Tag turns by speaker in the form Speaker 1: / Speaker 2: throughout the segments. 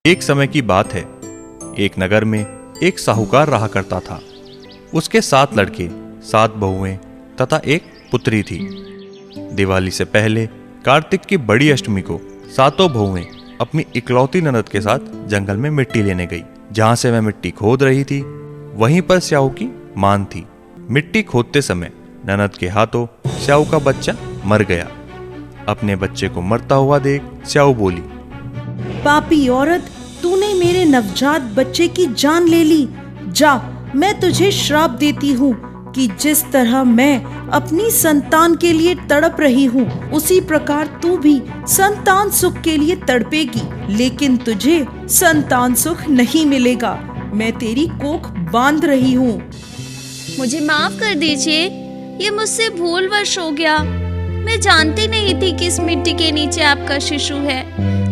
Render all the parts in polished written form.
Speaker 1: एक समय की बात है। एक नगर में एक साहूकार रहा करता था। उसके 7 लड़के, 7 बहुएं तथा एक पुत्री थी। दिवाली से पहले कार्तिक की बड़ी अष्टमी को सातों बहुएं अपनी इकलौती ननद के साथ जंगल में मिट्टी लेने गई। जहां से वह मिट्टी खोद रही थी, वहीं पर स्याऊ की मान थी। मिट्टी खोदते समय ननद के हाथों स्याऊ का बच्चा मर गया। अपने बच्चे को मरता हुआ देख स्याऊ बोली,
Speaker 2: पापी औरत, तूने मेरे नवजात बच्चे की जान ले ली। जा, मैं तुझे श्राप देती हूँ कि जिस तरह मैं अपनी संतान के लिए तड़प रही हूँ, उसी प्रकार तू भी संतान सुख के लिए तड़पेगी। लेकिन तुझे संतान सुख नहीं मिलेगा। मैं तेरी कोख बांध रही हूँ।
Speaker 3: मुझे माफ कर दीजिए, ये मुझसे भूलवश हो गया। मैं जानती नहीं थी कि इस मिट्टी के नीचे आपका शिशु है।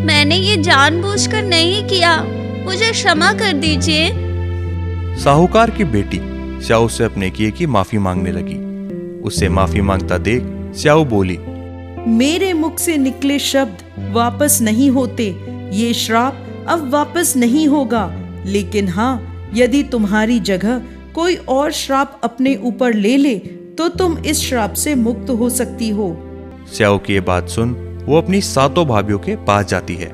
Speaker 3: मैंने ये जानबूझकर नहीं किया। मुझे क्षमा कर दीजिए।
Speaker 1: साहूकार की बेटी स्याऊ से अपने किए की माफी मांगने लगी। उससे माफी मांगता देख स्याऊ बोली,
Speaker 2: मेरे मुख से निकले शब्द वापस नहीं होते। ये श्राप अब वापस नहीं होगा। लेकिन हाँ, यदि तुम्हारी जगह कोई और श्राप अपने ऊपर ले ले तो तुम इस श्राप से मुक्त हो सकती हो।
Speaker 1: स्याऊ की ये बात सुन वो अपनी सातों भाभियों के पास जाती है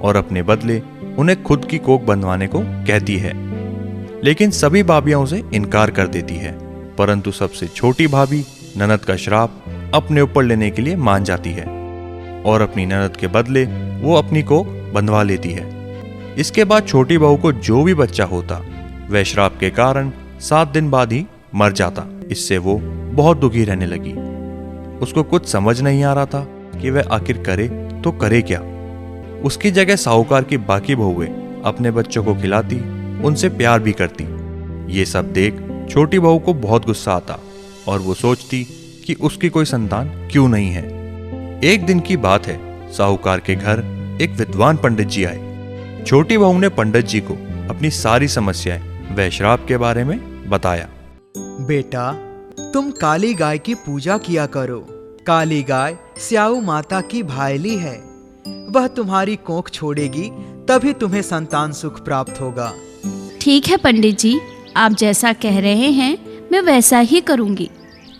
Speaker 1: और अपने बदले उन्हें खुद की कोख बंधवाने को कहती है। लेकिन सभी भाभियां उसे इनकार कर देती है, परंतु सबसे छोटी भाभी ननद का श्राप अपने ऊपर लेने के लिए मान जाती है और अपनी ननद के बदले वो अपनी कोख बंधवा लेती है। इसके बाद छोटी बहू को जो भी बच्चा होता, वह श्राप के कारण 7 दिन बाद ही मर जाता। इससे वो बहुत दुखी रहने लगी। उसको कुछ समझ नहीं आ रहा था कि वह आखिर करे तो करे क्या। उसकी जगह साहूकार की बाकी बहुएं अपने बच्चों को खिलाती, उनसे प्यार भी करती। ये सब देख छोटी बहू को बहुत गुस्सा आता और वो सोचती कि उसकी कोई संतान क्यों नहीं है। एक दिन की बात है, साहूकार के घर एक विद्वान पंडित जी आए। छोटी बहू ने पंडित जी को अपनी सारी समस्याएं व श्राप के बारे में बताया।
Speaker 4: बेटा, तुम काली गाय की पूजा किया करो। काली गाय स्याऊ माता की भायली है। वह तुम्हारी कोख छोड़ेगी, तभी तुम्हें संतान सुख प्राप्त होगा।
Speaker 3: ठीक है पंडित जी, आप जैसा कह रहे हैं मैं वैसा ही करूंगी।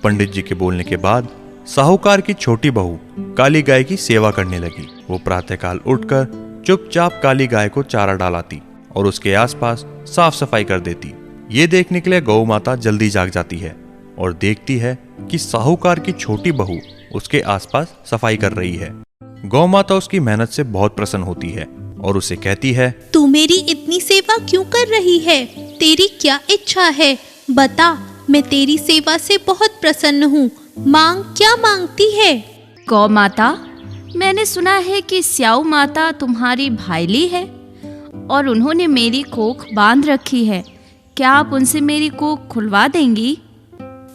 Speaker 1: पंडित जी के बोलने के बाद साहूकार की छोटी बहू काली गाय की सेवा करने लगी। वो प्रातःकाल उठकर चुपचाप काली गाय को चारा डालाती और उसके आसपास साफ सफाई कर देती। ये देखने के लिए गौ माता जल्दी जाग जाती है और देखती है कि साहूकार की छोटी बहू उसके आसपास सफाई कर रही है। गौ माता उसकी मेहनत से बहुत प्रसन्न होती है और उसे कहती है,
Speaker 5: तू मेरी इतनी सेवा क्यों कर रही है? तेरी क्या इच्छा है? बता, मैं तेरी सेवा से बहुत प्रसन्न हूँ। मांग, क्या मांगती है?
Speaker 3: गौ माता, मैंने सुना है कि स्याऊ माता तुम्हारी भाईली है और उन्होंने मेरी कोख बांध रखी है। क्या आप उनसे मेरी कोख खुलवा देंगी?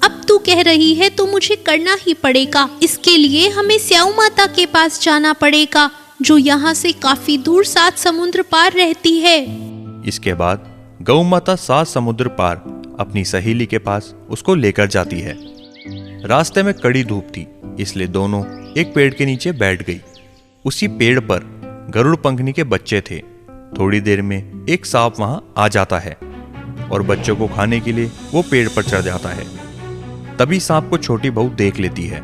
Speaker 5: अब तू कह रही है तो मुझे करना ही पड़ेगा। इसके लिए हमें स्याऊ माता के पास जाना पड़ेगा, जो यहाँ से काफी दूर 7 समुद्र पार रहती है।
Speaker 1: इसके बाद गौ माता 7 समुद्र पार अपनी सहेली के पास उसको लेकर जाती है। रास्ते में कड़ी धूप थी, इसलिए दोनों एक पेड़ के नीचे बैठ गई। उसी पेड़ पर गरुड़ पंखनी के बच्चे थे। थोड़ी देर में एक सांप वहां आ जाता है और बच्चों को खाने के लिए वो पेड़ पर चढ़ जाता है। तभी सांप को छोटी बहू देख लेती है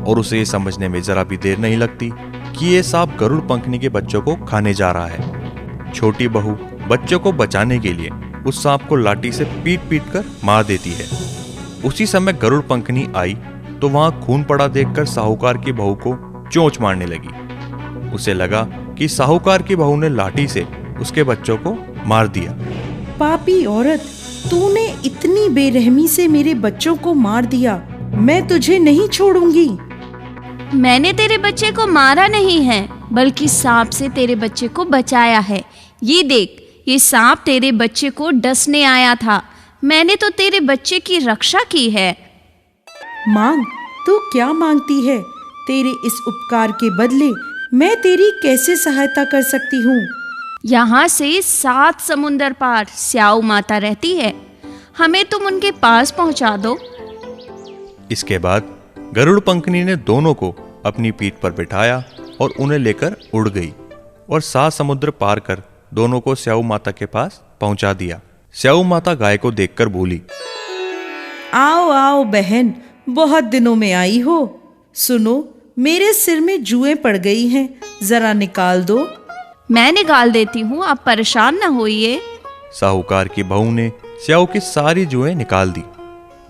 Speaker 1: और उसे ये समझने में जरा भी देर नहीं लगती कि ये सांप गरुड़ पंखनी के बच्चों को खाने जा रहा है। छोटी बहू बच्चों को बचाने के लिए उस सांप को लाठी से पीट पीट कर मार देती है। उसी समय गरुड़ पंखनी आई तो वहां खून पड़ा देखकर साहूकार की बहू को चोंच मारने लगी। उसे लगा कि साहूकार की बहू ने लाठी से उसके बच्चों को मार दिया।
Speaker 2: पापी औरत, तूने इतनी बेरहमी से मेरे बच्चों को मार दिया। मैं तुझे नहीं छोड़ूंगी।
Speaker 3: मैंने तेरे बच्चे को मारा नहीं है, बल्कि सांप से तेरे बच्चे को बचाया है। ये देख, ये सांप तेरे बच्चे को डसने आया था। मैंने तो तेरे बच्चे की रक्षा की है।
Speaker 2: मांग, तू क्या मांगती है? तेरे इस उपकार के बदले मैं तेरी कैसे सहायता कर सकती हूँ?
Speaker 3: यहाँ से 7 समुंदर पार स्याऊ माता रहती है। हमें तुम उनके पास पहुँचा दो।
Speaker 1: इसके बाद गरुड़ पंखनी ने दोनों को अपनी पीठ पर बिठाया और उन्हें लेकर उड़ गई और 7 समुद्र पार कर दोनों को स्याऊ माता के पास पहुंचा दिया। स्याऊ माता गाय को देखकर बोली,
Speaker 2: आओ आओ बहन, बहुत दिनों में आई हो। सुनो, मेरे सिर में जुएं पड़ गई हैं, जरा निकाल दो।
Speaker 3: मैं निकाल देती हूँ, आप परेशान न होइए।
Speaker 1: साहूकार की बहू ने स्याऊ की सारी जुएं निकाल दी।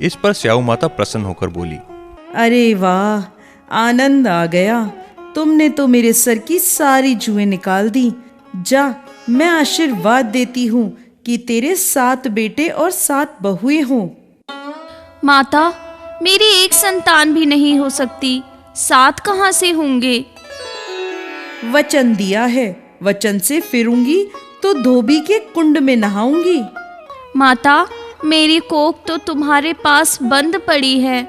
Speaker 1: इस पर स्याऊ माता प्रसन्न होकर बोली,
Speaker 2: अरे वाह, आनंद आ गया, तुमने तो मेरे सर की सारी जुएं निकाल दी। जा, मैं आशीर्वाद देती हूँ कि तेरे 7 बेटे और 7 बहुएं हों।
Speaker 3: माता, मेरी एक संतान भी नहीं हो सकती, 7 कहाँ से होंगे?
Speaker 2: वचन दिया है, वचन से फिरूंगी तो धोबी के कुंड में नहाऊंगी।
Speaker 3: माता, मेरी कोख तो तुम्हारे पास बंद पड़ी है।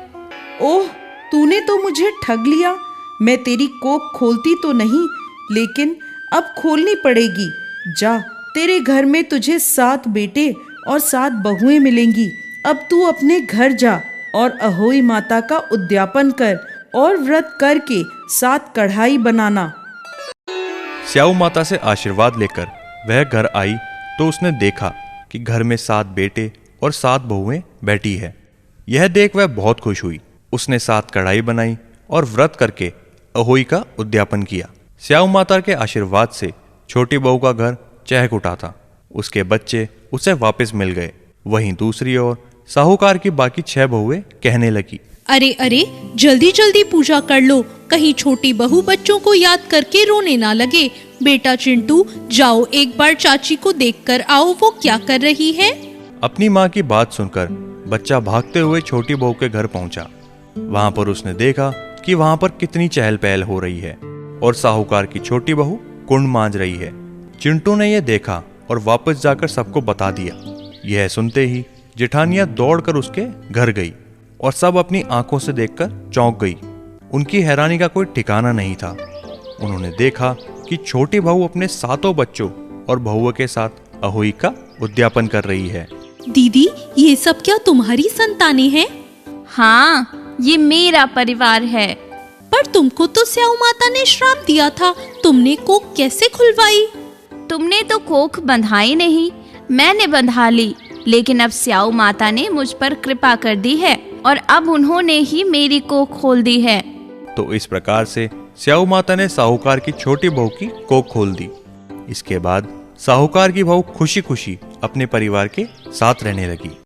Speaker 2: ओह, तूने तो मुझे ठग लिया। मैं तेरी कोख खोलती तो नहीं, लेकिन अब खोलनी पड़ेगी। जा, तेरे घर में तुझे 7 बेटे और 7 बहुएं मिलेंगी। अब तू अपने घर जा और अहोई माता का उद्यापन कर और व्रत करके 7 कढ़ाई बनाना।
Speaker 1: स्याऊ माता से आशीर्वाद लेकर वह घर आई तो उसने देखा कि घर में 7 बेटे और 7 बहुएं बैठी है। यह देख वह बहुत खुश हुई। उसने 7 कढ़ाई बनाई और व्रत करके अहोई का उद्यापन किया। स्याऊ माता के आशीर्वाद से छोटी बहू का घर चहक उठा था। उसके बच्चे उसे वापस मिल गए। वहीं दूसरी ओर साहूकार की बाकी 6 बहुएं कहने लगी,
Speaker 5: अरे अरे, जल्दी जल्दी पूजा कर लो, कहीं छोटी बहू बच्चों को याद करके रोने ना लगे। बेटा चिंटू, जाओ एक बार चाची को देखकर आओ, वो क्या कर रही है।
Speaker 1: अपनी माँ की बात सुनकर बच्चा भागते हुए छोटी बहू के घर पहुंचा। वहां पर उसने देखा कि वहां पर कितनी चहल पहल हो रही है और साहूकार की छोटी बहू कुंड मांज रही है। चिंटू ने यह देखा और वापस जाकर सबको बता दिया। यह सुनते ही जेठानियां दौड़कर उसके घर गई और सब अपनी आंखों से देखकर चौंक गई। उनकी हैरानी का कोई ठिकाना नहीं था। उन्होंने देखा कि छोटी बहू अपने 7 बच्चों और बहुओं के साथ अहोई का उद्यापन कर रही है।
Speaker 5: दीदी, ये सब क्या तुम्हारी संतानें हैं?
Speaker 3: हाँ, ये मेरा परिवार है।
Speaker 5: पर तुमको तो स्याऊ माता ने श्राप दिया था, तुमने कोख कैसे खुलवाई?
Speaker 3: तुमने तो कोख बंधाई नहीं, मैंने बंधा ली। लेकिन अब स्याऊ माता ने मुझ पर कृपा कर दी है और अब उन्होंने ही मेरी कोख खोल दी है।
Speaker 1: तो इस प्रकार से स्याऊ माता ने साहूकार की छोटी बहू की कोख खोल दी। इसके बाद साहूकार की बहू खुशी खुशी अपने परिवार के साथ रहने लगी।